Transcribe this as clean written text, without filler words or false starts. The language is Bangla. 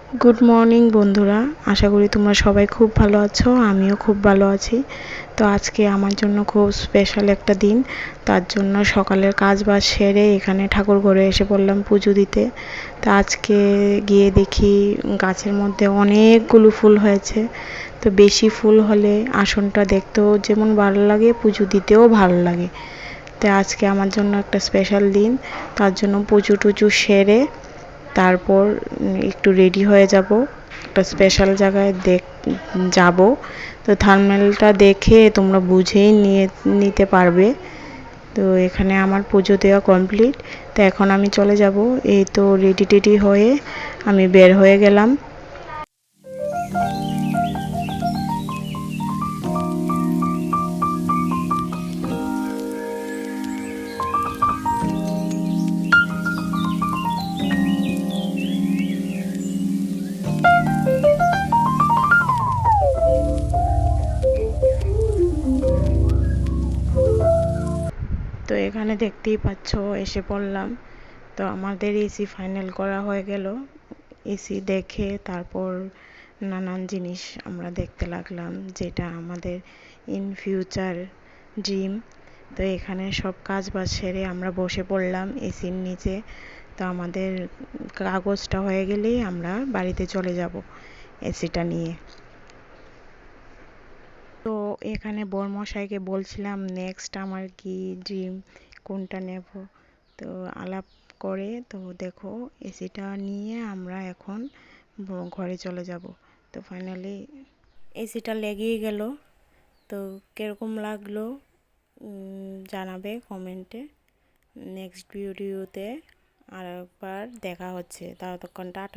গুড মর্নিং বন্ধুরা, আশা করি তোমরা সবাই খুব ভালো আছো। আমিও খুব ভালো আছি। তো আজকে আমার জন্য খুব স্পেশাল একটা দিন। তার জন্য সকালের কাজ বাজ সেরে এখানে ঠাকুর ঘরে এসে পড়লাম পুজো দিতে। তো আজকে গিয়ে দেখি গাছের মধ্যে অনেকগুলো ফুল হয়েছে। তো বেশি ফুল হলে আসনটা দেখতেও যেমন ভালো লাগে, পুজো দিতেও ভালো লাগে। তো আজকে আমার জন্য একটা স্পেশাল দিন। তার জন্য পুজো টুজো সেরে তারপর একটু রেডি হয়ে যাব, একটা স্পেশাল জায়গায় যাব। তো থাম্বনেলটা দেখে তোমরা বুঝেই নিতে পারবে। তো এখানে আমার পুজো দেওয়া কমপ্লিট। তো এখন আমি চলে যাব। এই তো রেডি টেডি হয়ে আমি বের হয়ে গেলাম। তো এখানে দেখতেই পাচ্ছ এসে পড়লাম। তো আমাদের এসি ফাইনাল করা হয়ে গেল। এসি দেখে তারপর নানান জিনিস আমরা দেখতে লাগলাম, যেটা আমাদের ইন ফিউচার ড্রিম। তো এখানে সব কাজ বাজ সেরে আমরা বসে পড়লাম এসির নিচে। তো আমাদের কাগজটা হয়ে গেলেই আমরা বাড়িতে চলে যাব এসিটা নিয়ে। তো এখানে বরমশাইকে বলছিলাম নেক্সট আমার কি ড্রিম, কোনটা নেব। তো আলাপ করে তো দেখো এসিটা নিয়ে আমরা এখন ঘরে চলে যাব। তো ফাইনালি এসিটা লেগেই গেল। তো কীরকম লাগলো জানাবে কমেন্টে। নেক্সট ভিডিওতে আর একবার দেখা হচ্ছে, ততক্ষণ টাটা।